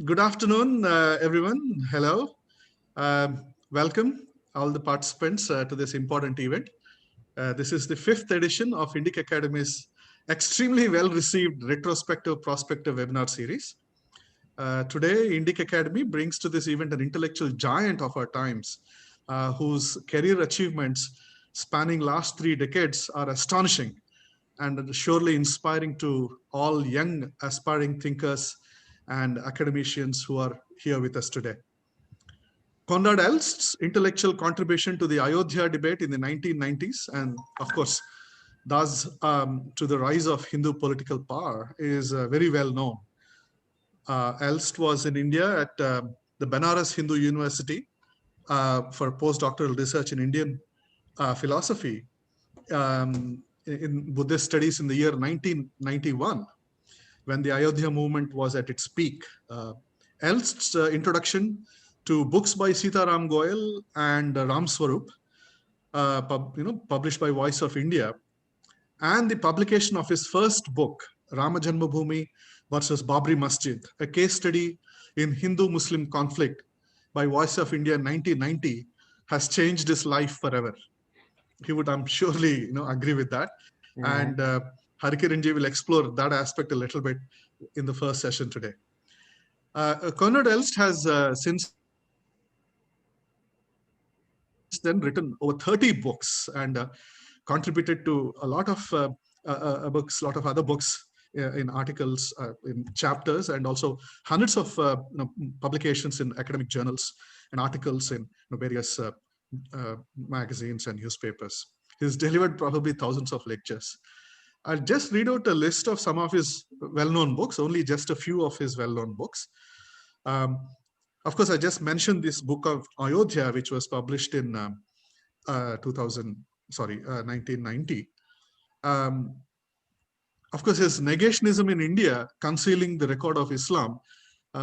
Good afternoon, everyone. Hello. Welcome, all the participants, to this important event. This is the 5th edition of Indic Academy's extremely well-received Retrospective Prospective webinar series. Today, Indic Academy brings to this event an intellectual giant of our times, whose career achievements spanning last 3 decades are astonishing and surely inspiring to all young aspiring thinkers and academicians who are here with us today. Koenraad Elst's intellectual contribution to the Ayodhya debate in the 1990s, and of course, thus to the rise of Hindu political power, is very well known. Elst was in India at the Banaras Hindu University for postdoctoral research in Indian philosophy in Buddhist studies in the year 1991, when the Ayodhya movement was at its peak. Elst's introduction to books by Sitaram Goyal and Ram Swarup, published by Voice of India, and the publication of his first book, Rama Janmabhoomi versus Babri Masjid, a case study in Hindu-Muslim conflict, by Voice of India in 1990, has changed his life forever. He would, I'm surely, agree with that. And Harikiranji will explore that aspect a little bit in the first session today. Koenraad Elst has since then written over 30 books and contributed to a lot of books, a lot of other books in articles, in chapters, and also hundreds of publications in academic journals and articles in various magazines and newspapers. He's delivered probably thousands of lectures. I'll just read out a list of some of his well-known books, only just a few of his well-known books. Of course, I just mentioned this book of Ayodhya, which was published in 1990. Of course, his Negationism in India, Concealing the Record of Islam,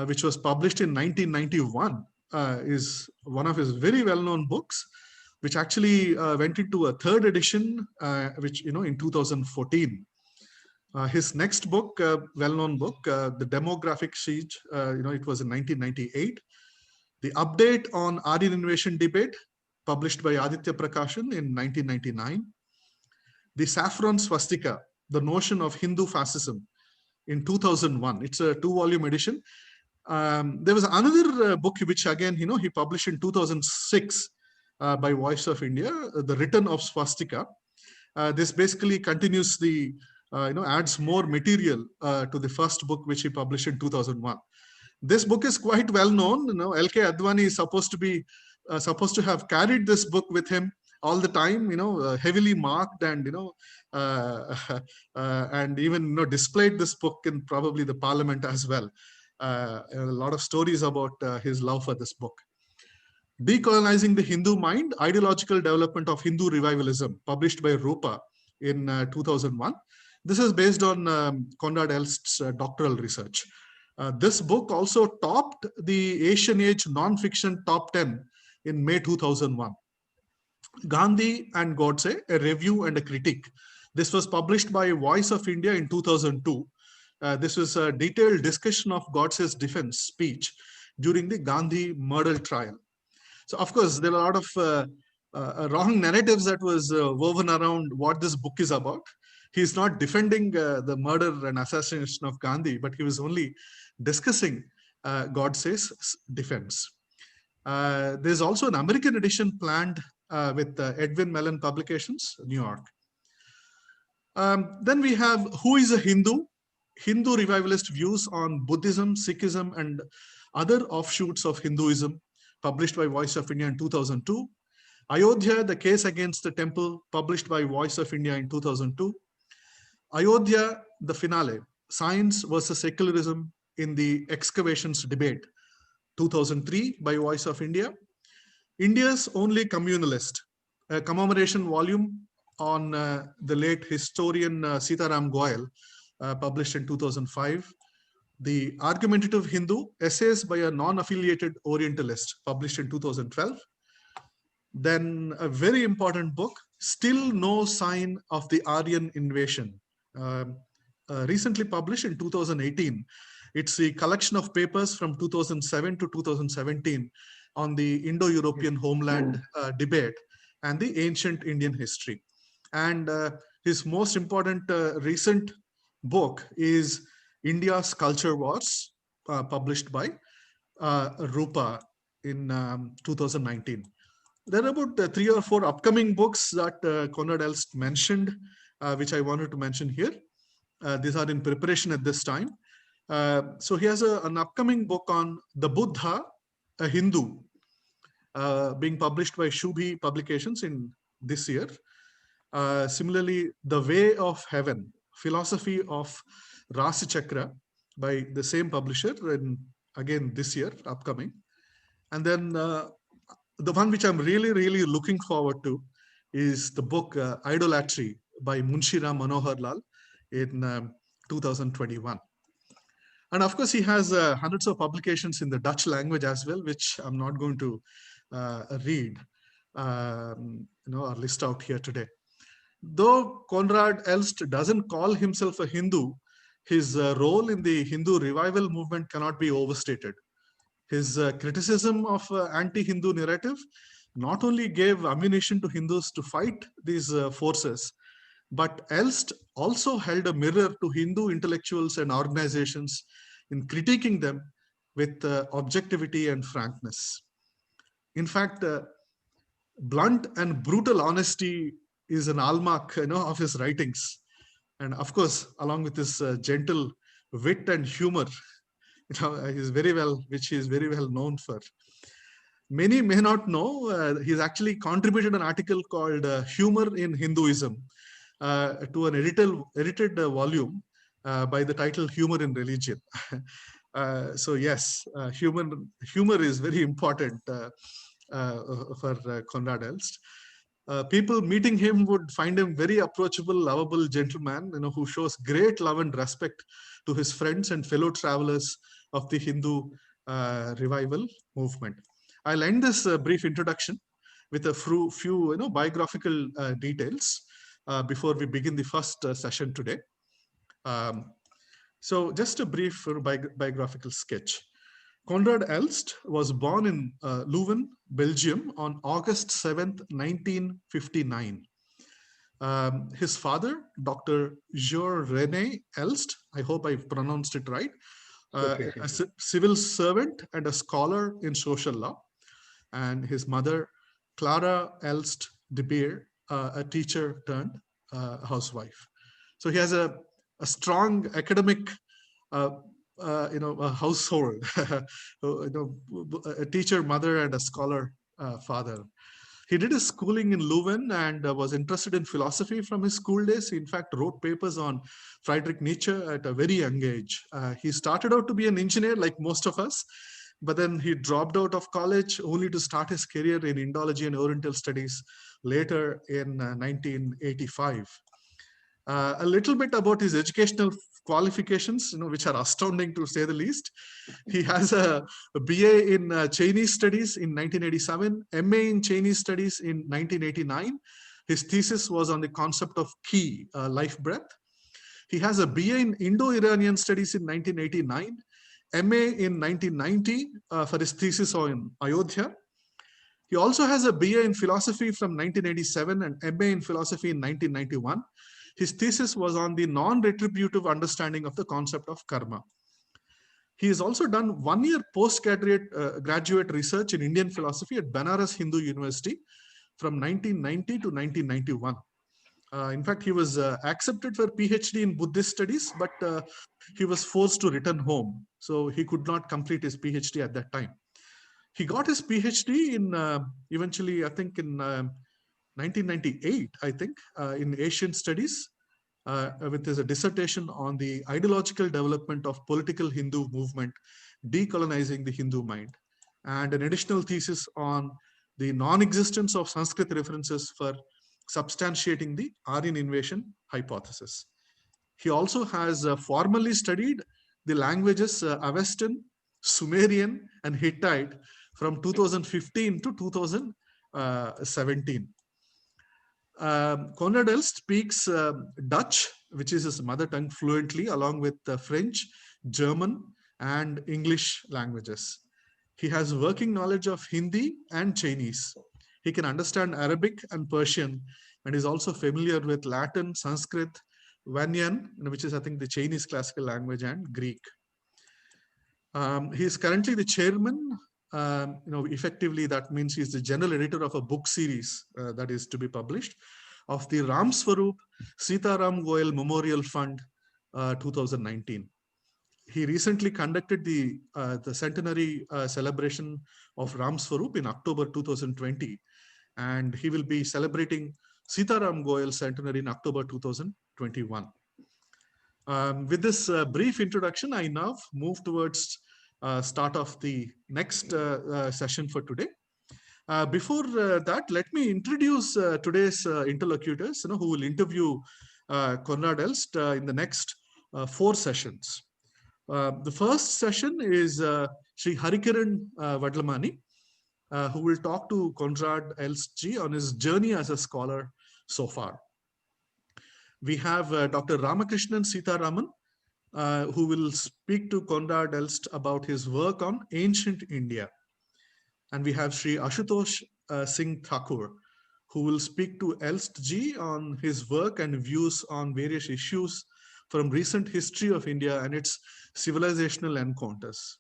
which was published in 1991, is one of his very well-known books, which actually went into a 3rd edition, which, in 2014. His next book, well-known book, The Demographic Siege, it was in 1998. The Update on Aryan Invasion Debate, published by Aditya Prakashan in 1999. The Saffron Swastika, The Notion of Hindu Fascism, in 2001. It's a 2-volume edition. There was another book which, again, he published in 2006 by Voice of India, The Return of Swastika. This basically continues the, adds more material to the first book which he published in 2001. This book is quite well known. L.K. Advani is supposed to have carried this book with him all the time, heavily marked and, and even, displayed this book in probably the parliament as well. A lot of stories about his love for this book. Decolonizing the Hindu Mind, Ideological Development of Hindu Revivalism, published by Rupa in 2001. This is based on Koenraad Elst's doctoral research. This book also topped the Asian Age non-fiction top 10 in May 2001. Gandhi and Godse, a review and a critique. This was published by Voice of India in 2002. This was a detailed discussion of Godse's defense speech during the Gandhi murder trial. So, of course, there are a lot of wrong narratives that was woven around what this book is about. He's not defending the murder and assassination of Gandhi, but he was only discussing Godse's defense. There's also an American edition planned with Edwin Mellon Publications, New York. Then we have Who is a Hindu? Hindu Revivalist Views on Buddhism, Sikhism, and Other Offshoots of Hinduism, published by Voice of India in 2002. Ayodhya, The Case Against the Temple, published by Voice of India in 2002. Ayodhya, The Finale, Science versus Secularism in the Excavations Debate, 2003, by Voice of India. India's Only Communalist, a commemoration volume on the late historian Sitaram Goyal, published in 2005. The Argumentative Hindu, Essays by a Non-Affiliated Orientalist, published in 2012. Then a very important book, Still No Sign of the Aryan Invasion, recently published in 2018. It's the collection of papers from 2007 to 2017 on the Indo-European homeland debate and the ancient Indian history. And his most important recent book is India's Culture Wars, published by Rupa in 2019. There are about 3 or 4 upcoming books that Koenraad Elst mentioned, which I wanted to mention here. These are in preparation at this time. So he has an upcoming book on the Buddha, a Hindu, being published by Shubhi Publications in this year. Similarly, The Way of Heaven, Philosophy of Rasa Chakra, by the same publisher, in, again this year, upcoming. And then the one which I'm really, really looking forward to is the book Idolatry by Munshi Ram Manohar Lal in 2021. And of course, he has hundreds of publications in the Dutch language as well, which I'm not going to read or list out here today. Though Koenraad Elst doesn't call himself a Hindu, his role in the Hindu revival movement cannot be overstated. His criticism of anti-Hindu narrative not only gave ammunition to Hindus to fight these forces, but Elst also held a mirror to Hindu intellectuals and organizations in critiquing them with objectivity and frankness. In fact, blunt and brutal honesty is an hallmark, of his writings. And of course, along with his gentle wit and humor, which he is very well known for. Many may not know, he's actually contributed an article called Humor in Hinduism to an edited volume by the title Humor in Religion. So yes, humor is very important for Koenraad Elst. People meeting him would find him very approachable, lovable gentleman, who shows great love and respect to his friends and fellow travelers of the Hindu revival movement. I'll end this brief introduction with a few biographical details before we begin the first session today. So just a brief biographical sketch. Koenraad Elst was born in Leuven, Belgium on August 7th, 1959. His father, Dr. Jean-René Elst, I hope I pronounced it right, a civil servant and a scholar in social law. And his mother, Clara Elst de Beer, a teacher turned housewife. So he has a strong academic a household, a teacher mother and a scholar father. He did his schooling in Leuven and was interested in philosophy from his school days. He in fact wrote papers on Friedrich Nietzsche at a very young age. He started out to be an engineer like most of us, but then he dropped out of college only to start his career in Indology and Oriental Studies later in 1985. A little bit about his educational qualifications, which are astounding to say the least. He has a BA in Chinese Studies in 1987, MA in Chinese Studies in 1989. His thesis was on the concept of ki, life breath. He has a BA in Indo-Iranian Studies in 1989, MA in 1990 for his thesis on Ayodhya. He also has a BA in philosophy from 1987 and MA in philosophy in 1991. His thesis was on the non-retributive understanding of the concept of karma. He has also done 1-year postgraduate research in Indian philosophy at Banaras Hindu University from 1990 to 1991. In fact, he was accepted for PhD in Buddhist studies, but he was forced to return home. So he could not complete his PhD at that time. He got his PhD in eventually, I think in 1998, I think, in Asian Studies, with his dissertation on the ideological development of political Hindu movement, decolonizing the Hindu mind, and an additional thesis on the non-existence of Sanskrit references for substantiating the Aryan invasion hypothesis. He also has formally studied the languages Avestan, Sumerian, and Hittite from 2015 to 2017. Koenraad Elst speaks Dutch, which is his mother tongue, fluently, along with French, German, and English languages. He has working knowledge of Hindi and Chinese. He can understand Arabic and Persian, and is also familiar with Latin, Sanskrit, Vanyan, which is, I think, the Chinese classical language, and Greek. He is currently the chairman. Effectively, that means he's the general editor of a book series that is to be published of the Ram Swarup Sitaram Goyal Memorial Fund 2019. He recently conducted the centenary celebration of Ram Swarup in October 2020, and he will be celebrating Sitaram Goyal centenary in October 2021. With this brief introduction, I now move towards start of the next session for today. Before that, let me introduce today's interlocutors, who will interview Koenraad Elst in the next 4 sessions. The first session is Sri Harikiran Vadlamani, who will talk to Koenraad Elst ji on his journey as a scholar so far. We have Dr. Ramakrishnan Sitaraman, who will speak to Koenraad Elst about his work on ancient India. And we have Sri Ashutosh Singh Thakur, who will speak to Elst ji on his work and views on various issues from recent history of India and its civilizational encounters.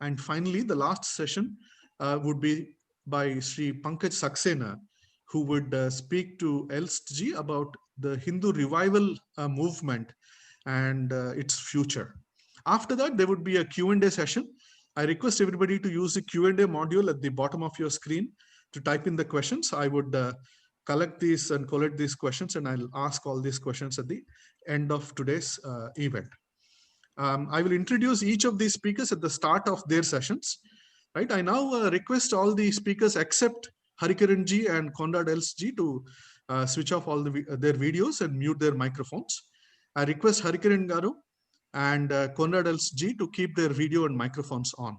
And finally, the last session would be by Sri Pankaj Saxena, who would speak to Elst ji about the Hindu revival movement and its future. After that, there would be a Q&A session. I request everybody to use the Q&A module at the bottom of your screen to type in the questions. I would collect these and collect these questions, and I'll ask all these questions at the end of today's event. I will introduce each of these speakers at the start of their sessions. Right? I now request all the speakers except Harikiran ji and Koenraad Elst ji to switch off all their videos and mute their microphones. I request Harikiran Garu and Koenraad Elst ji to keep their video and microphones on.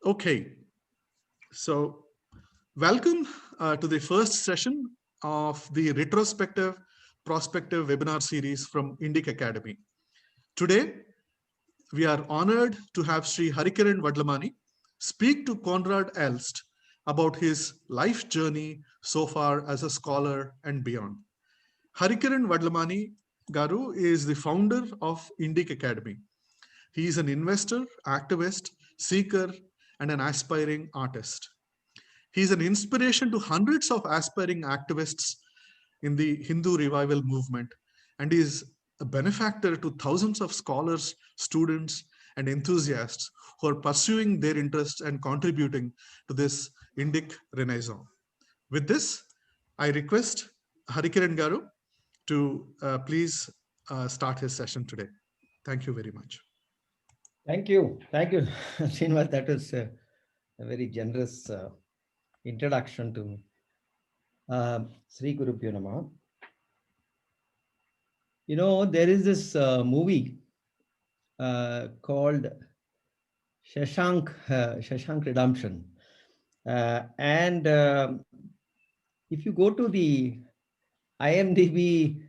Okay, so welcome to the first session of the Retrospective Prospective webinar series from Indic Academy. Today, we are honored to have Sri Harikiran Vadlamani speak to Koenraad Elst about his life journey so far as a scholar and beyond. Harikiran Vadlamani Garu is the founder of Indic Academy. He is an investor, activist, seeker, and an aspiring artist. He is an inspiration to hundreds of aspiring activists in the Hindu revival movement, and is a benefactor to thousands of scholars, students, and enthusiasts who are pursuing their interests and contributing to this Indic renaissance. With this, I request Harikiran Garu to please start his session today. Thank you very much. Thank you. Thank you, Srinivas. That was a very generous introduction to me. Sri Gurubhyo Namaha. You know, there is this movie called Shashank Redemption. And if you go to the IMDb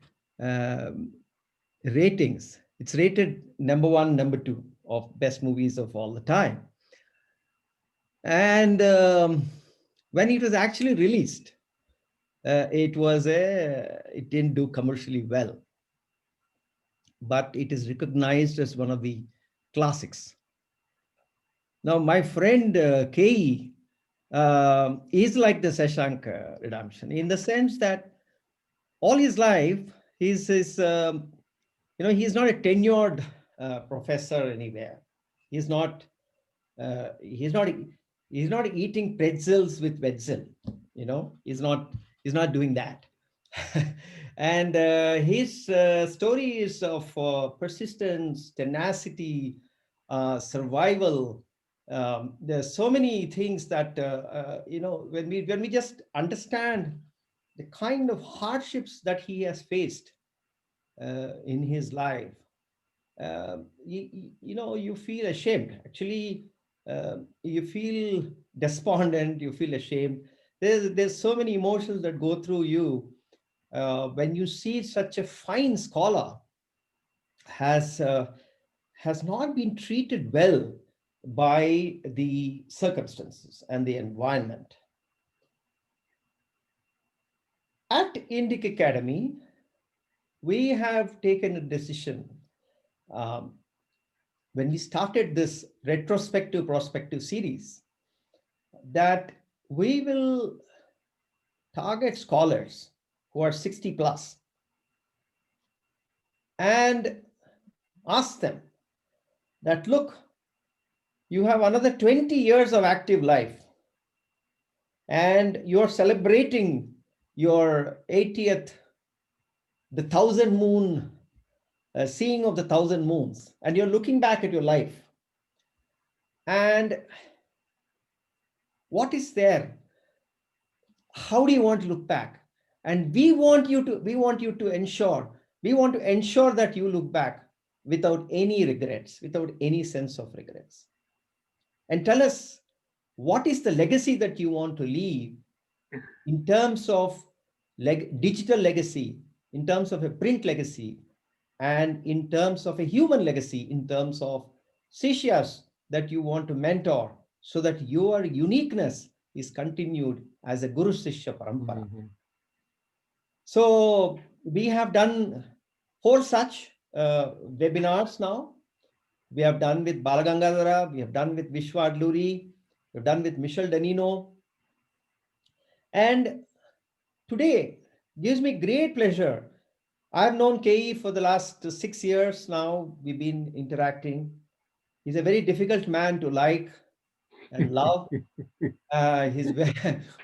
ratings, it's rated number 1, number 2 of best movies of all the time. And when it was actually released, it didn't do commercially well, but it is recognized as one of the classics. Now, my friend K is like the Shashank Redemption in the sense that all his life, he's not a tenured professor anywhere. He's not eating pretzels with Wetzel. He's not doing that. And his story is of persistence, tenacity, survival. There's so many things that when we just understand the kind of hardships that he has faced in his life, you feel ashamed. Actually, you feel despondent. You feel ashamed. There's so many emotions that go through you when you see such a fine scholar has not been treated well by the circumstances and the environment. At Indic Academy, we have taken a decision um, when we started this retrospective prospective series that we will target scholars who are 60 plus and ask them that, look, you have another 20 years of active life and you're celebrating your 80th, the 1,000 moon, seeing of the 1,000 moons, and you're looking back at your life. And what is there? How do you want to look back? And we want you to ensure that you look back without any regrets, without any sense of regrets. And tell us, what is the legacy that you want to leave in terms of digital legacy, in terms of a print legacy, and in terms of a human legacy, in terms of sishyas that you want to mentor, so that your uniqueness is continued as a Guru Sishya Parampara. So we have done 4 such webinars now. We have done with Balagangadhara, we have done with Vishwa Adluri, we've done with Michel Danino. And today gives me great pleasure. I've known KE for the last 6 years now. We've been interacting. He's a very difficult man to like and love.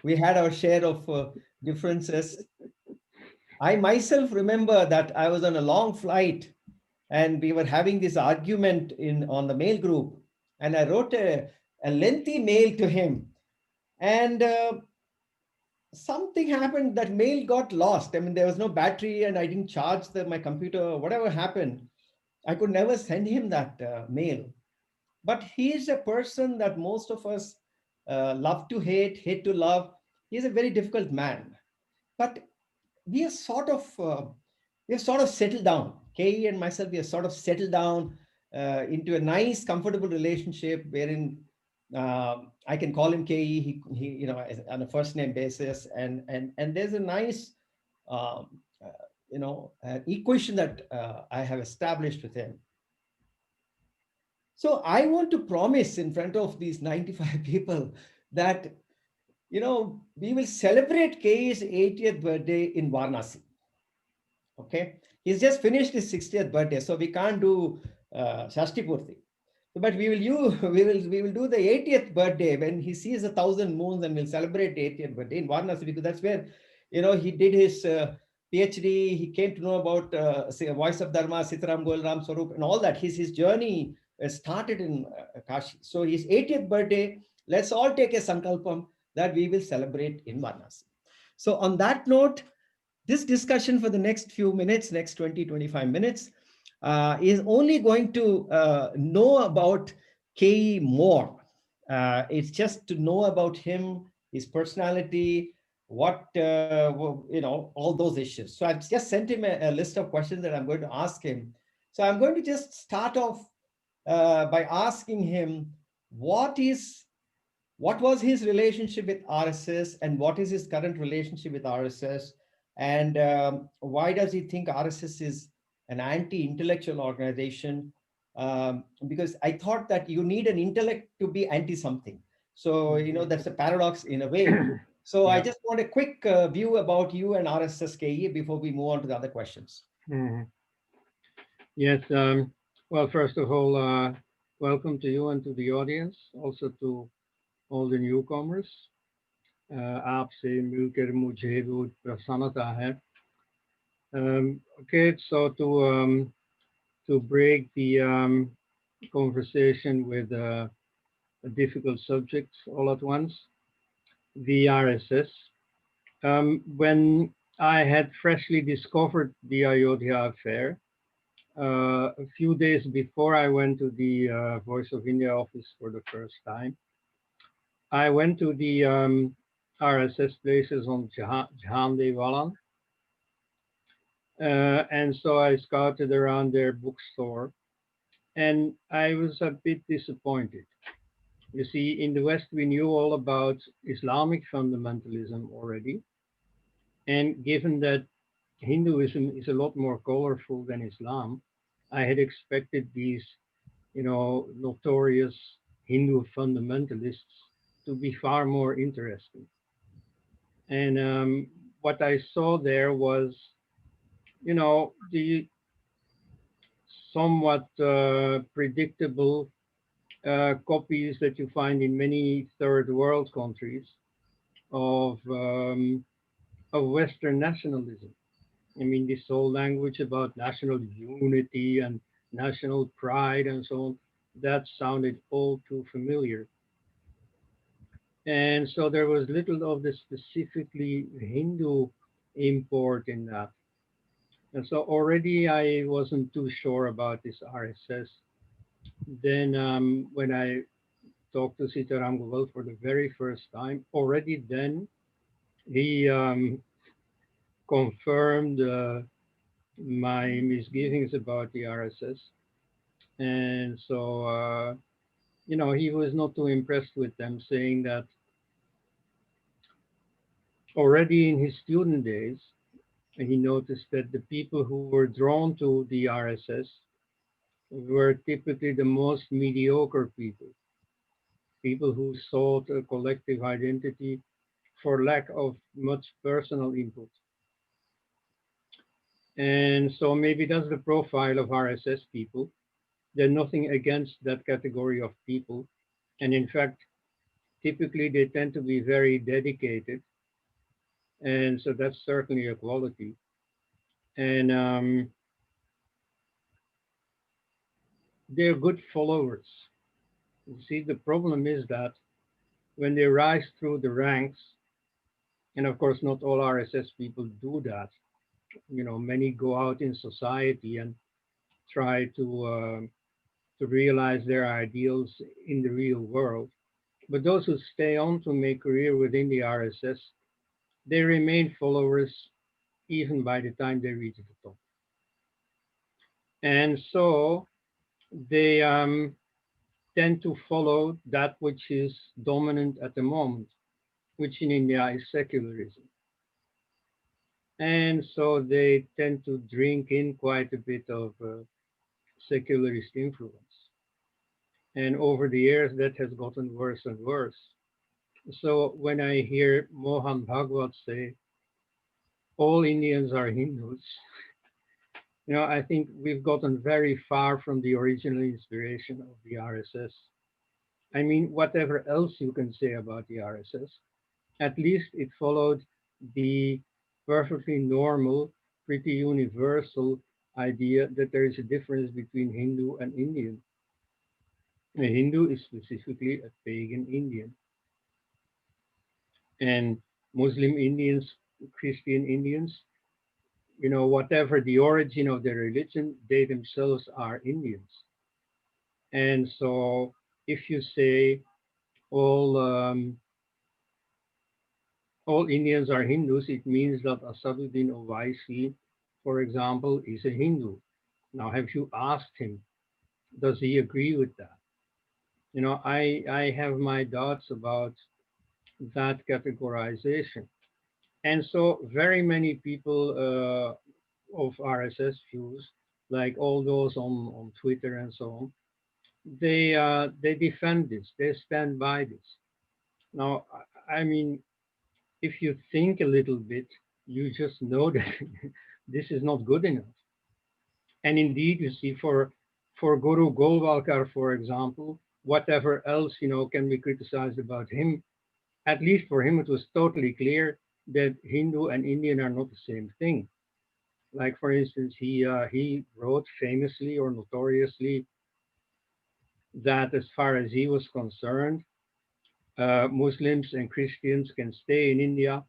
We had our share of differences. I myself remember that I was on a long flight and we were having this argument on the mail group, and I wrote a lengthy mail to him, and something happened. That mail got lost. I mean, there was no battery and I didn't charge my computer. Whatever happened, I could never send him that mail. But he's a person that most of us love to hate, hate to love. He's a very difficult man. But we are sort of settled down. Kay and myself, we have sort of settled down into a nice, comfortable relationship wherein I can call him Kay. He on a first name basis, and there's a nice, equation that I have established with him. So I want to promise in front of these 95 people that, we will celebrate Kay's 80th birthday in Varanasi. Okay, he's just finished his 60th birthday, so we can't do Shashti Purti. But we will do the 80th birthday when he sees 1,000 moons, and we'll celebrate the 80th birthday in Varanasi, because that's where he did his PhD. He came to know about Voice of Dharma, Sitaram Goel, Ram Swarup, and all that. His journey started in Kashi. So his 80th birthday, let's all take a sankalpam that we will celebrate in Varanasi. So on that note, this discussion for the next few minutes, next 20-25 minutes, is only going to know about KE more. It's just to know about him, his personality, what, all those issues. So I've just sent him a list of questions that I'm going to ask him. So I'm going to just start off by asking him, what was his relationship with RSS, and what is his current relationship with RSS? And why does he think RSS is an anti-intellectual organization? Because I thought that you need an intellect to be anti-something. So, that's a paradox in a way. So yeah. I just want a quick view about you and RSS KE before we move on to the other questions. Yes. Well, first of all, welcome to you and to the audience, also to all the newcomers. आपसे मिलकर मुझे बहुत प्रसन्नता है. Okay, so to break the conversation with a difficult subject all at once, the RSS. When I had freshly discovered the Ayodhya affair, a few days before I went to the Voice of India office for the first time, I went to the RSS places on Jhandewalan. And so I scouted around their bookstore, and I was a bit disappointed. You see, in the West, we knew all about Islamic fundamentalism already. And given that Hinduism is a lot more colorful than Islam, I had expected these, notorious Hindu fundamentalists to be far more interesting. And what I saw there was, the somewhat predictable copies that you find in many third world countries of Western nationalism. I mean, this whole language about national unity and national pride and so on, that sounded all too familiar. And so there was little of the specifically Hindu import in that. And so already I wasn't too sure about this RSS. Then when I talked to Sitaram Goel for the very first time, already then he confirmed my misgivings about the RSS. And so, he was not too impressed with them, saying that already in his student days, he noticed that the people who were drawn to the RSS were typically the most mediocre people, people who sought a collective identity for lack of much personal input. And so maybe that's the profile of RSS people. They're nothing against that category of people. And in fact, typically they tend to be very dedicated. And so that's certainly a quality. And they're good followers. You see, the problem is that when they rise through the ranks, and of course, not all RSS people do that. Many go out in society and try to realize their ideals in the real world. But those who stay on to make career within the RSS, they remain followers even by the time they reach the top. And so they tend to follow that which is dominant at the moment, which in India is secularism. And so they tend to drink in quite a bit of secularist influence. And over the years, that has gotten worse and worse. So when I hear Mohan Bhagwat say, all Indians are Hindus, I think we've gotten very far from the original inspiration of the RSS. I mean, whatever else you can say about the RSS, at least it followed the perfectly normal, pretty universal idea that there is a difference between Hindu and Indian. A Hindu is specifically a pagan Indian. And Muslim Indians, Christian Indians, whatever the origin of their religion, they themselves are Indians. And so if you say all all Indians are Hindus, it means that Asaduddin Owaisi, for example, is a Hindu. Now, have you asked him, does he agree with that? I have my doubts about that categorization. And so very many people of RSS views, like all those on Twitter and so on, they defend this, they stand by this. Now, I mean, if you think a little bit, you just know that this is not good enough. And indeed, you see, for Guru Golwalkar, for example, whatever else can be criticized about him, at least for him, it was totally clear that Hindu and Indian are not the same thing. Like, for instance, he wrote famously or notoriously that as far as he was concerned, Muslims and Christians can stay in India,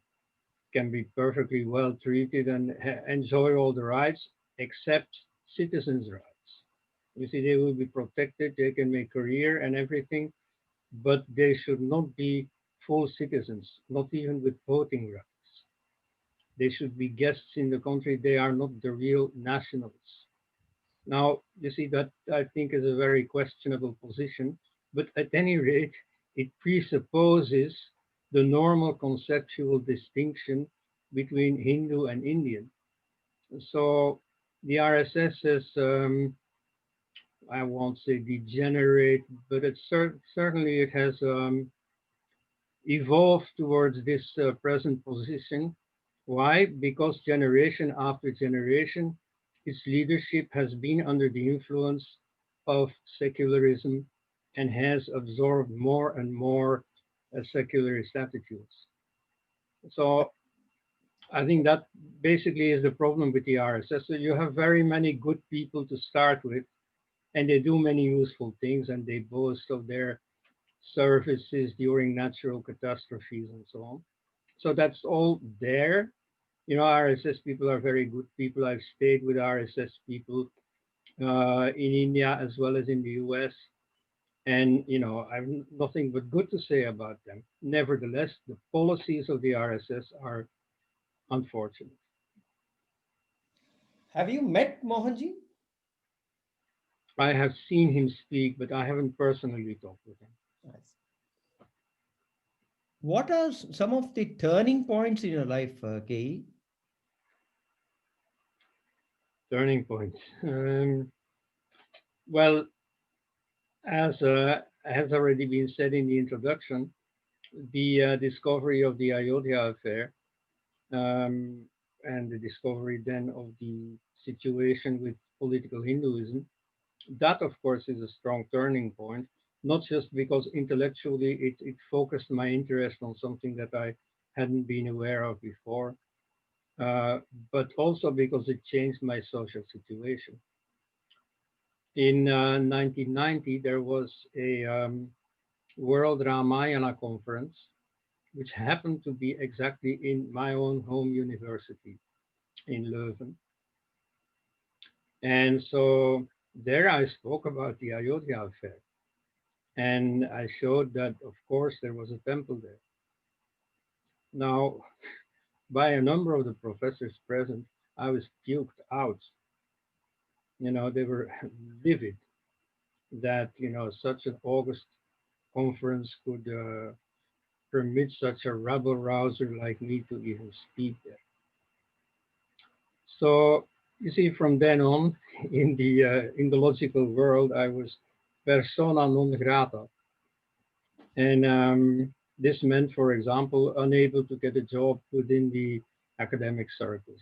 can be perfectly well treated and enjoy all the rights except citizens' rights. You see, they will be protected, they can make career and everything, but they should not be full citizens, not even with voting rights. They should be guests in the country. They are not the real nationals. Now, you see, that I think is a very questionable position, but at any rate, it presupposes the normal conceptual distinction between Hindu and Indian. So the RSS is, I won't say degenerate, but it's certainly it has evolved towards this present position. Why? Because generation after generation, its leadership has been under the influence of secularism and has absorbed more and more secularist attitudes. So I think that basically is the problem with the RSS. So you have very many good people to start with, and they do many useful things, and they boast of their services during natural catastrophes and so on. So that's all there. You know, RSS people are very good people. I've stayed with RSS people in India as well as in the US. And, you know, I have nothing but good to say about them. Nevertheless, the policies of the RSS are unfortunate. Have you met Mohanji? I have seen him speak, but I haven't personally talked with him. Nice. What are some of the turning points in your life, Kei? Turning points. Well, as has already been said in the introduction, the discovery of the Ayodhya affair um, and the discovery then of the situation with political Hinduism, that of course is a strong turning point, not just because intellectually it focused my interest on something that I hadn't been aware of before, uh, but also because it changed my social situation. In 1990, there was a World Ramayana conference, which happened to be exactly in my own home university in Leuven. And so there I spoke about the Ayodhya affair. And I showed that, of course, there was a temple there. Now, by a number of the professors present, I was puked out. You know, they were livid that, you know, such an August conference could permit such a rabble rouser like me to even speak there. So you see, from then on, in the logical world, I was persona non grata, and this meant, for example, unable to get a job within the academic circles.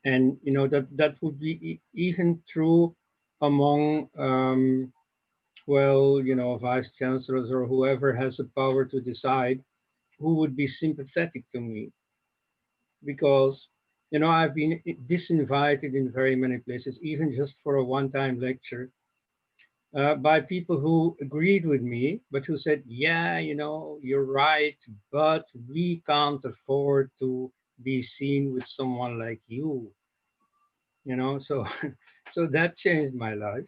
And you know that would be even true among well, you know, vice chancellors or whoever has the power to decide who would be sympathetic to me, because you know I've been disinvited in very many places, even just for a one-time lecture, by people who agreed with me, but who said, "Yeah, you know, you're right, but we can't afford to be seen with someone like you." You know, so so that changed my life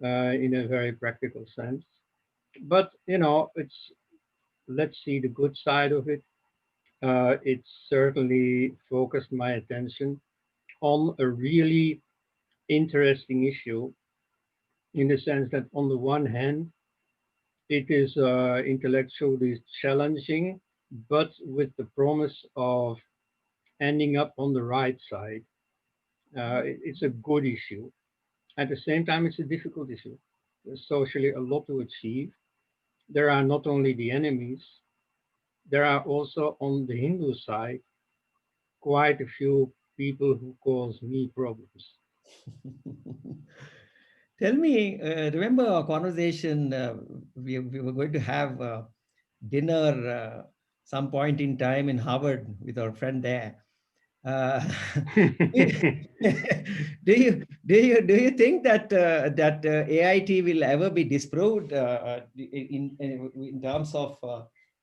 in a very practical sense. But you know, it's let's see the good side of it. It certainly focused my attention on a really interesting issue, in the sense that on the one hand, it is intellectually challenging, but with the promise of ending up on the right side. It's a good issue. At the same time, it's a difficult issue. There's socially a lot to achieve. There are not only the enemies, there are also on the Hindu side quite a few people who cause me problems. Tell me, remember our conversation? We were going to have dinner some point in time in Harvard with our friend there. Uh, do you think that AIT will ever be disproved in terms of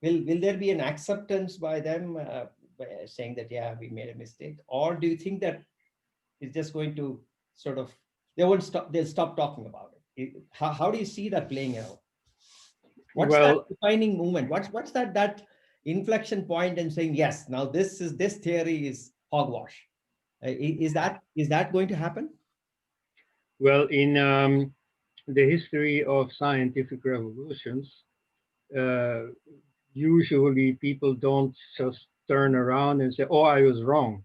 will there be an acceptance by them by saying that yeah, we made a mistake, or do you think that it's just going to sort of they'll stop talking about it? How do you see that playing out? What's that Well, defining moment? What's that inflection point and saying, yes, now this theory is hogwash. Is that going to happen? Well, in the history of scientific revolutions, uh, usually people don't just turn around and say, "Oh, I was wrong.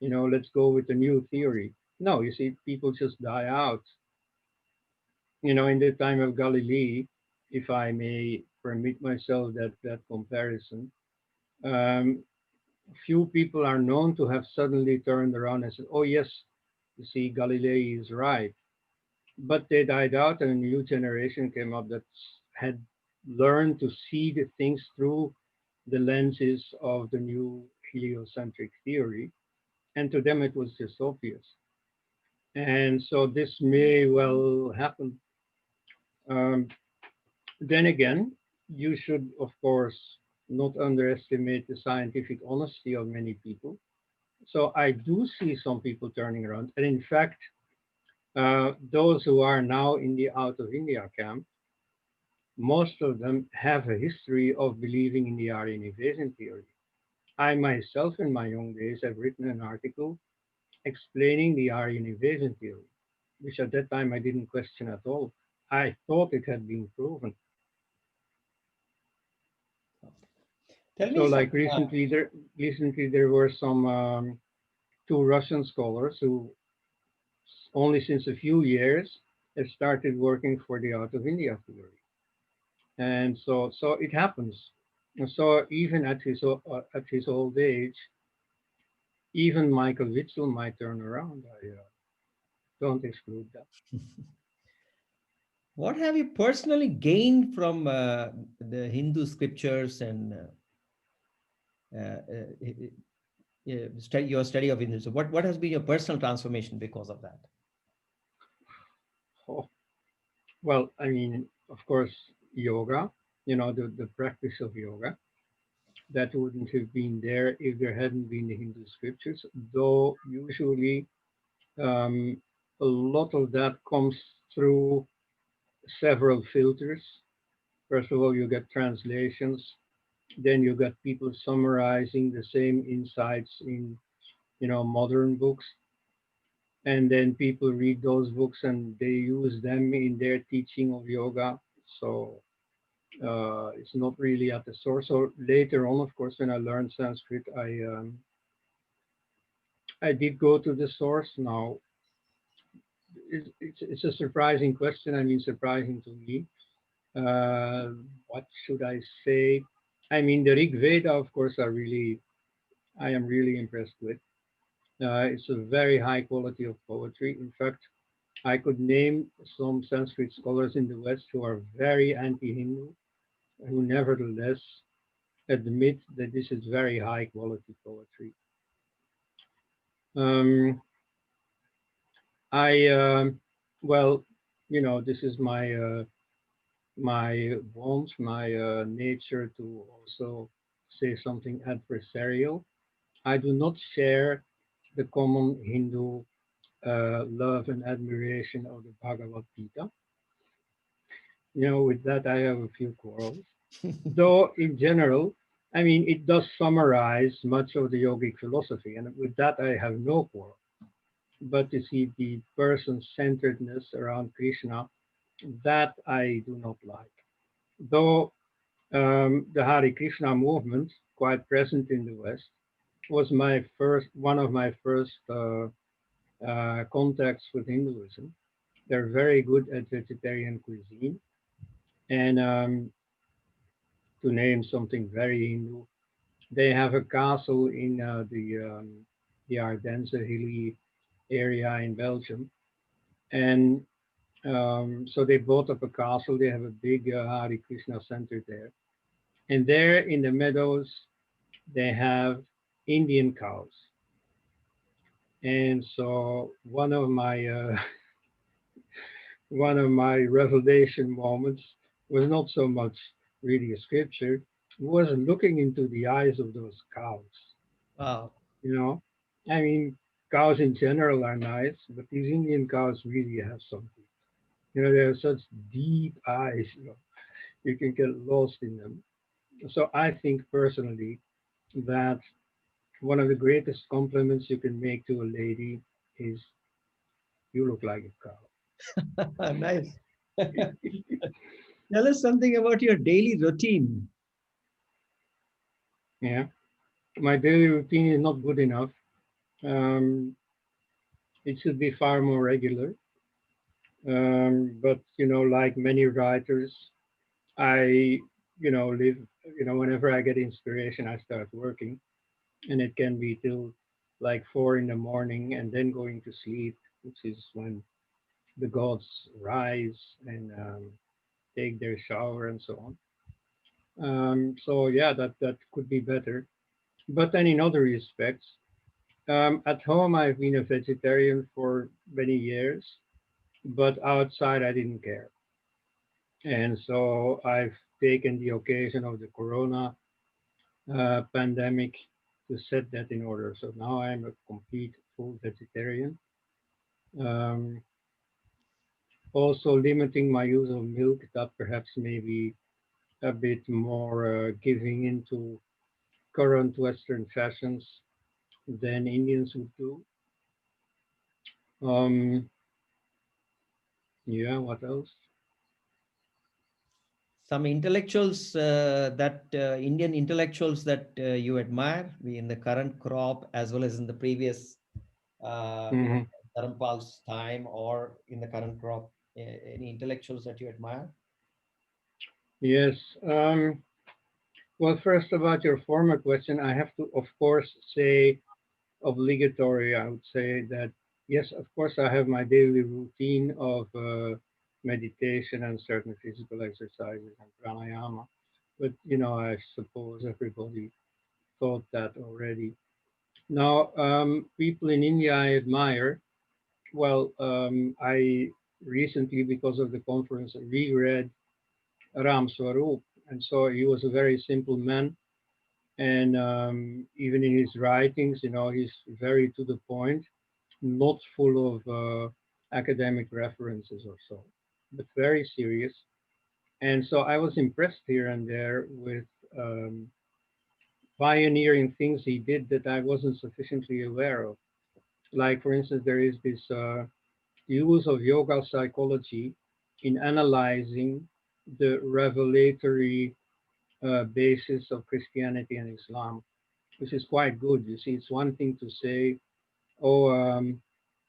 Let's go with a new theory." No, you see, people just die out. In the time of Galilee, if I may permit myself that comparison, um, few people are known to have suddenly turned around and said, "Oh yes, you see, Galilei is right." But they died out, and a new generation came up that had learned to see the things through the lenses of the new heliocentric theory, and to them it was just obvious. And so this may well happen. Um, then again, you should, of course, not underestimate the scientific honesty of many people. So I do see some people turning around. And in fact, those who are now in the out of India camp, most of them have a history of believing in the Aryan invasion theory. I myself, in my young days, have written an article explaining the Aryan invasion theory, which at that time I didn't question at all. I thought it had been proven. Tell So, me some. like recently there were some two Russian scholars who only since a few years have started working for the out of India theory, and so it happens. And so even at his old age, even Michael Witzel might turn around. I don't exclude that. What have you personally gained from the Hindu scriptures and your study of Hinduism? What has been your personal transformation because of that? Oh, well, I mean, of course, yoga. The practice of yoga that wouldn't have been there if there hadn't been the Hindu scriptures. Though usually um, a lot of that comes through several filters. First of all, you get translations, then you got people summarizing the same insights in modern books, and then people read those books and they use them in their teaching of yoga. So it's not really at the source. So later on, of course, when I learned Sanskrit, I did go to the source. Now it's a surprising question. I mean, surprising to me. Uh, what should I say? I mean, the Rig Veda, of course, I am really impressed with. It's a very high quality of poetry. In fact, I could name some Sanskrit scholars in the West who are very anti-Hindu, who nevertheless admit that this is very high quality poetry. Um, I well, this is my want, my nature to also say something adversarial. I do not share the common Hindu love and admiration of the Bhagavad Gita. With that, I have a few quarrels. Though, in general, I mean, it does summarize much of the yogic philosophy, and with that, I have no quarrel. But you see, the person centeredness around Krishna, that I do not like. Though the Hare Krishna movement, quite present in the West, was one of my first contacts with Hinduism. They're very good at vegetarian cuisine, and to name something very Hindu, they have a castle in the Ardennes hilly area in Belgium, and so they bought up a castle. They have a big Hare Krishna center there, and there in the meadows they have Indian cows. And so one of my revelation moments was not so much reading a scripture, was looking into the eyes of those cows. Wow. You know, I mean, cows in general are nice, but these Indian cows really have something. They have such deep eyes. You can get lost in them. So I think personally that one of the greatest compliments you can make to a lady is, "You look like a Nice. cow." Tell us something about your daily routine. Yeah, my daily routine is not good enough. Um, it should be far more regular. But like many writers, I live. Whenever I get inspiration, I start working, and it can be till like 4 in the morning, and then going to sleep, which is when the gods rise and take their shower and so on. So yeah, that could be better. But then in other respects, at home I've been a vegetarian for many years, but outside I didn't care. And so I've taken the occasion of the Corona pandemic to set that in order. So now I'm a complete full vegetarian. Um, Also limiting my use of milk, that perhaps maybe a bit more giving into current Western fashions than Indians would do. Um, yeah, what else? Some intellectuals Indian intellectuals that you admire, be in the current crop as well as in the previous, in Hmm. Dharampal's time or in the current crop, any intellectuals that you admire? Yes. Well, first about your former question, I have to, of course, say obligatory. I would say that yes, of course, I have my daily routine of meditation and certain physical exercises and pranayama. But I suppose everybody thought that already. Now, people in India I admire. Well, I recently, because of the conference, reread Ram Swarup, and so he was a very simple man, and even in his writings, he's very to the point, not full of academic references or so, but very serious. And so I was impressed here and there with um, pioneering things he did that I wasn't sufficiently aware of. Like, for instance, there is this use of yoga psychology in analyzing the revelatory basis of Christianity and Islam, which is quite good. You see, it's one thing to say, oh,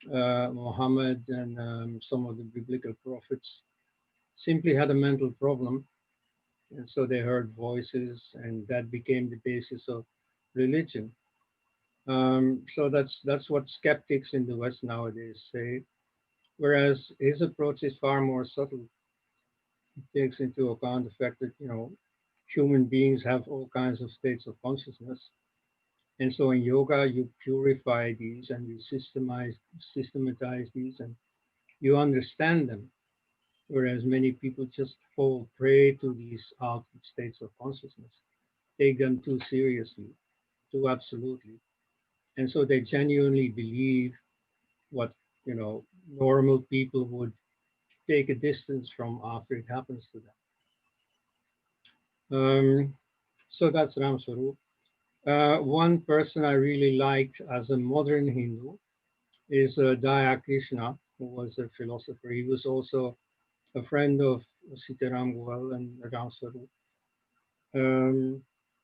Muhammad and some of the biblical prophets simply had a mental problem, and so they heard voices, and that became the basis of religion. So that's what skeptics in the West nowadays say. Whereas his approach is far more subtle. It takes into account the fact that human beings have all kinds of states of consciousness, and so in yoga you purify these and you systematize these and you understand them. Whereas many people just fall prey to these altered states of consciousness, take them too seriously, too absolutely, and so they genuinely believe what normal people would take a distance from after it happens to them. So that's Ram Swarup. One person I really liked as a modern Hindu is Daya Krishna, who was a philosopher. He was also a friend of Sitaram Goel and Ram Swarup,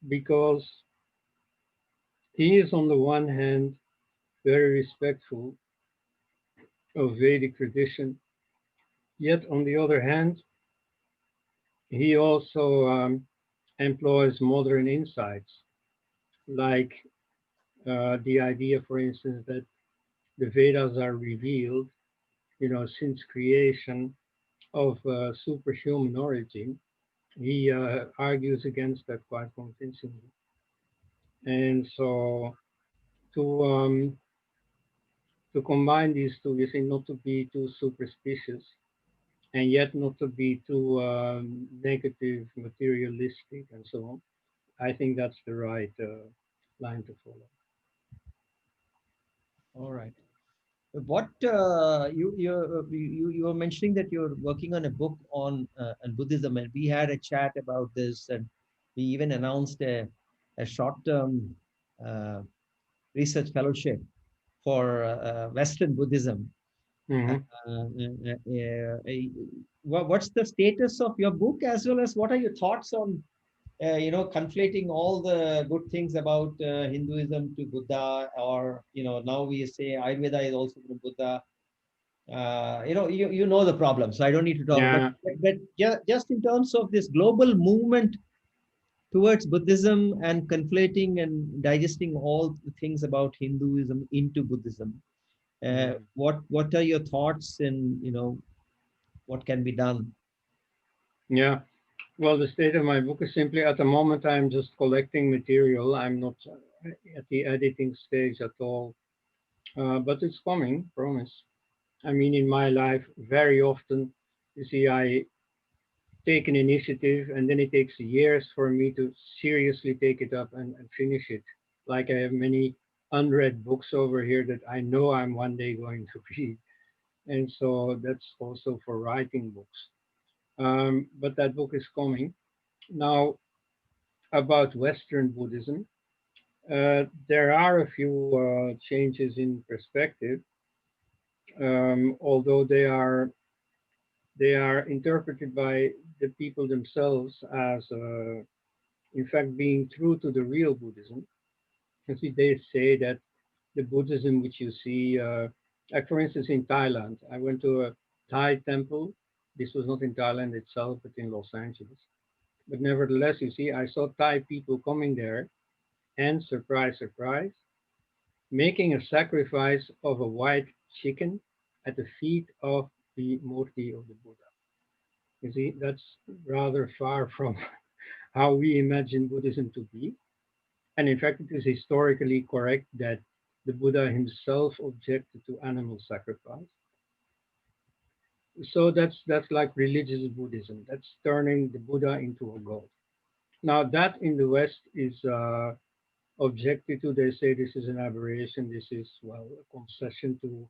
because he is on the one hand very respectful of Vedic tradition, yet on the other hand, he also employs modern insights, like the idea, for instance, that the Vedas are revealed, since creation of superhuman origin. He argues against that quite convincingly. And so to to combine these two, you see, not to be too superstitious and yet not to be too negative, materialistic, and so on. I think that's the right line to follow. All right. What you were mentioning that you're working on a book on Buddhism, and we had a chat about this, and We even announced a short-term research fellowship for Western Buddhism. Mhm. What's the status of your book, as well as what are your thoughts on conflating all the good things about Hinduism to Buddha, or now we say Ayurveda is also from Buddha. You know the problem, so I don't need to talk. Yeah. But just in terms of this global movement towards Buddhism and conflating and digesting all the things about Hinduism into Buddhism, Mhm. what are your thoughts, and what can be done? Yeah. Well, the state of my book is simply at the moment I'm just collecting material. I'm not at the editing stage at all, but it's coming, promise. I mean, in my life, very often, you see, I take an initiative and then it takes years for me to seriously take it up and finish it. Like I have many unread books over here that I know I'm one day going to read. And so that's also for writing books. But that book is coming. Now, about Western Buddhism, there are a few changes in perspective, although they are interpreted by the people themselves as, in fact, being true to the real Buddhism. You see, they say that the Buddhism which you see, like for instance in Thailand, I went to a Thai temple. This was not in Thailand itself, but in Los Angeles. But nevertheless, you see, I saw Thai people coming there and surprise, surprise, making a sacrifice of a white chicken at the feet of the Murti of the Buddha. You see, that's rather far from how we imagine Buddhism to be. And in fact, it is historically correct that the Buddha himself objected to animal sacrifice. So that's like religious Buddhism. That's turning the Buddha into a god. Now that in the West is objected to. They say this is an aberration. This is, well, a concession to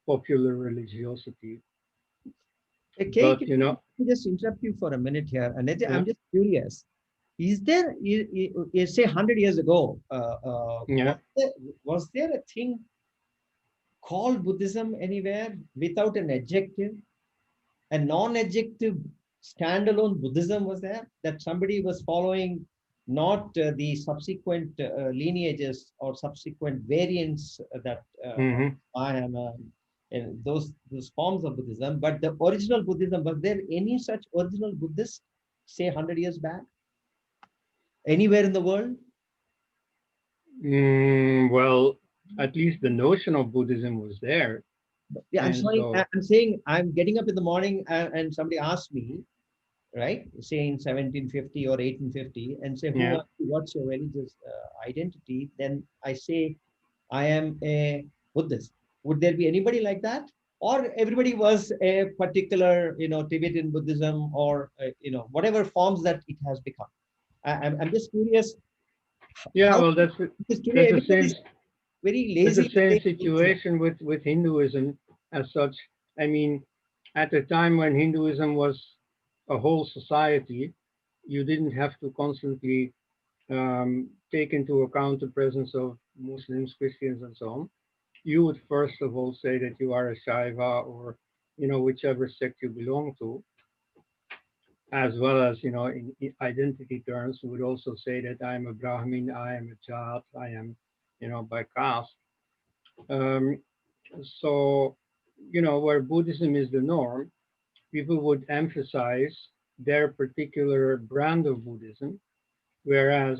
popular religiosity. Okay, But can I just interrupt you for a minute here? And yeah, I'm just curious. Is there, say, 100 years ago, yeah. was there a thing called Buddhism anywhere without an adjective? A non-adjective standalone Buddhism was there, that somebody was following, not the subsequent lineages or subsequent variants that Hmm. Mahayana and those forms of Buddhism, but the original Buddhism. Was there any such original Buddhist, say 100 years back, anywhere in the world? Well, at least the notion of Buddhism was there, Yeah, I'm and sorry. so I'm saying I'm getting up in the morning and somebody asks me, right, say in 1750 or 1850, and say, who yeah. are you? What's your religious identity? Then I say, I am a Buddhist. Would there be anybody like that? Or everybody was a particular, Tibetan Buddhism, or, whatever forms that it has become. I'm just curious Yeah, how, well, because today that's the same everybody's very that's the lazy to same say Buddhism. situation with Hinduism as such. I mean, at the time when Hinduism was a whole society, you didn't have to constantly take into account the presence of Muslims, Christians, and so on. You would first of all say that you are a Shaiva, or whichever sect you belong to, as well as in identity terms, we would also say that I am a Brahmin, I am a Jat, I am by caste. Um, so where Buddhism is the norm, people would emphasize their particular brand of Buddhism, whereas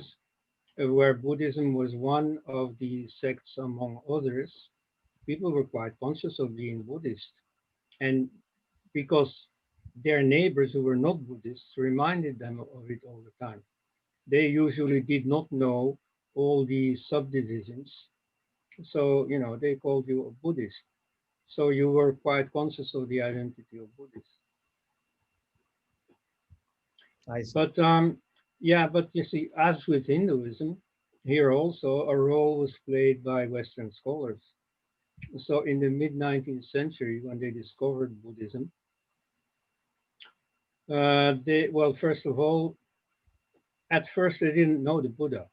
where Buddhism was one of the sects among others, people were quite conscious of being Buddhist. And because their neighbors who were not Buddhists reminded them of it all the time. They usually did not know all the subdivisions. So, they called you a Buddhist. So you were quite conscious of the identity of Buddhists. I see. But yeah, but you see, as with Hinduism, here also a role was played by Western scholars. So in the mid 19th century, when they discovered Buddhism, well, first of all, At first, they didn't know the Buddha.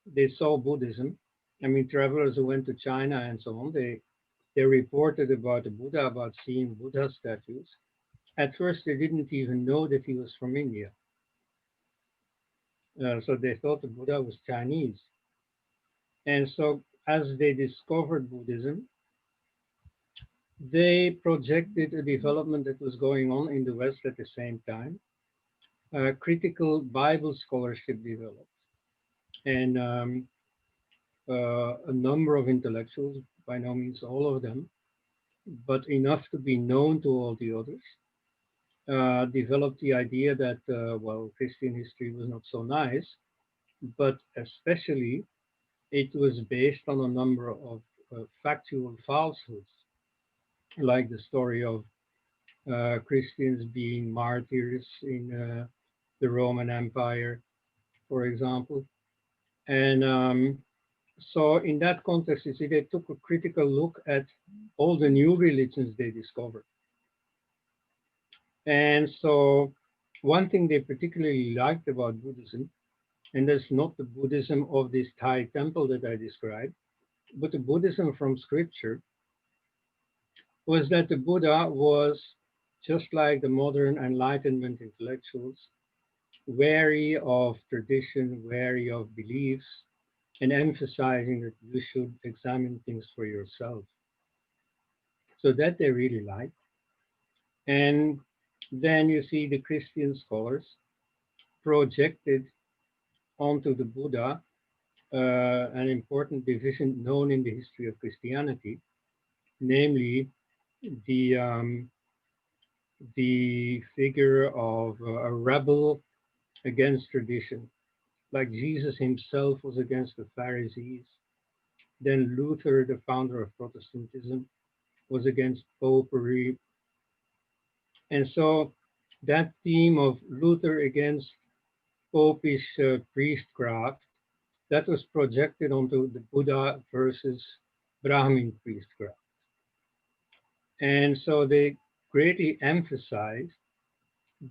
They saw Buddhism. I mean, travelers who went to China and so on, they reported about the Buddha, about seeing Buddha statues. At first, they didn't even know that he was from India. So they thought the Buddha was Chinese. And so as they discovered Buddhism, they projected a development that was going on in the West at the same time. Critical Bible scholarship developed. And a number of intellectuals, by no means all of them, but enough to be known to all the others, developed the idea that, well, Christian history was not so nice, but especially it was based on a number of factual falsehoods, like the story of Christians being martyrs in the Roman Empire, for example. And so in that context, you see, they took a critical look at all the new religions they discovered. And so one thing they particularly liked about Buddhism, and that's not the Buddhism of this Thai temple that I described, but the Buddhism from scripture, was that the Buddha was, just like the modern Enlightenment intellectuals, wary of tradition, wary of beliefs, and emphasizing that you should examine things for yourself. So that they really liked. And then you see the Christian scholars projected onto the Buddha an important division known in the history of Christianity, namely the figure of a rebel against tradition, like Jesus himself was against the Pharisees. Then Luther, the founder of Protestantism, was against popery. And so that theme of Luther against popish priestcraft, that was projected onto the Buddha versus Brahmin priestcraft. And so they greatly emphasized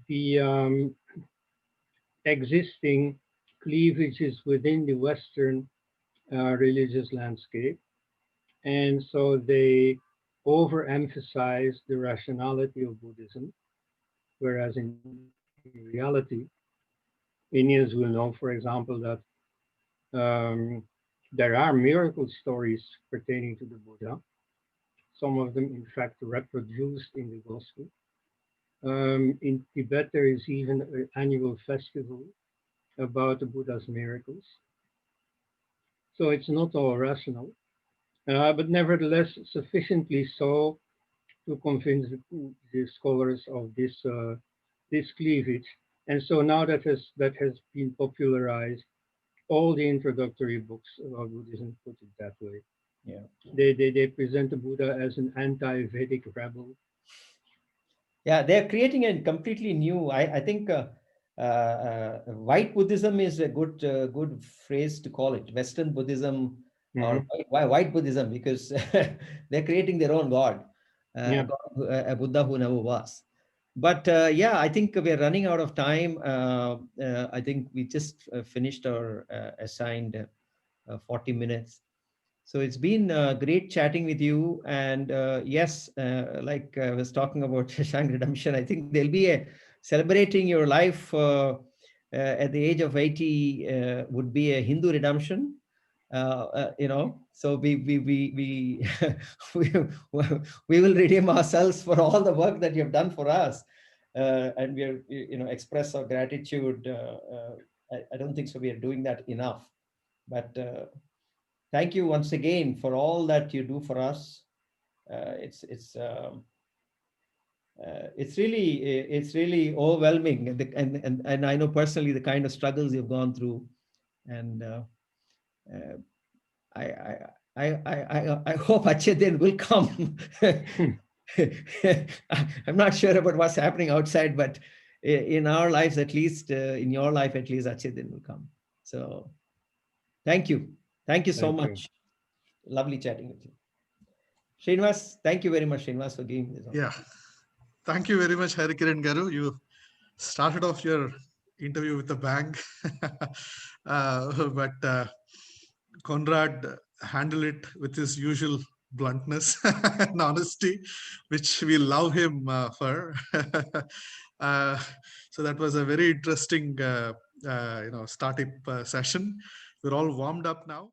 the existing cleavages within the Western religious landscape. And so they overemphasized the rationality of Buddhism, whereas in reality, Indians will know, for example, that there are miracle stories pertaining to the Buddha. Some of them, in fact, reproduced in the Gospel. In Tibet, there is even an annual festival about the Buddha's miracles. So it's not all rational, but nevertheless sufficiently so to convince the scholars of this cleavage. And so now that has been popularized, all the introductory books about Buddhism put it that way. Yeah. They present the Buddha as an anti-Vedic rebel. Yeah, they're creating a completely new. I think white Buddhism is a good phrase to call it. Western Buddhism or white Buddhism, because they're creating their own God, Yeah. a Buddha who never was. But yeah, I think we're running out of time. I think we just finished our assigned 40 minutes. So it's been great chatting with you. And yes, like I was talking about Shashank Redemption, I think there'll be a celebrating your life at the age of 80 would be a Hindu redemption. So we we will redeem ourselves for all the work that you've done for us, and we are express our gratitude. I don't think so. We are doing that enough, but. Thank you once again for all that you do for us. It's really overwhelming, and I know personally the kind of struggles you've gone through, and I hope Achedin will come. I'm not sure about what's happening outside, but in our lives, at least, in your life, at least, Achedin will come. So, thank you. Thank you so much. Lovely chatting with you. Srinivas, thank you very much, Srinivas, for giving me this. Yeah. Thank you very much, Hari Kiran Garu. You started off your interview with a bang. But Koenraad handled it with his usual bluntness and honesty, which we love him for. So that was a very interesting startup session. We're all warmed up now.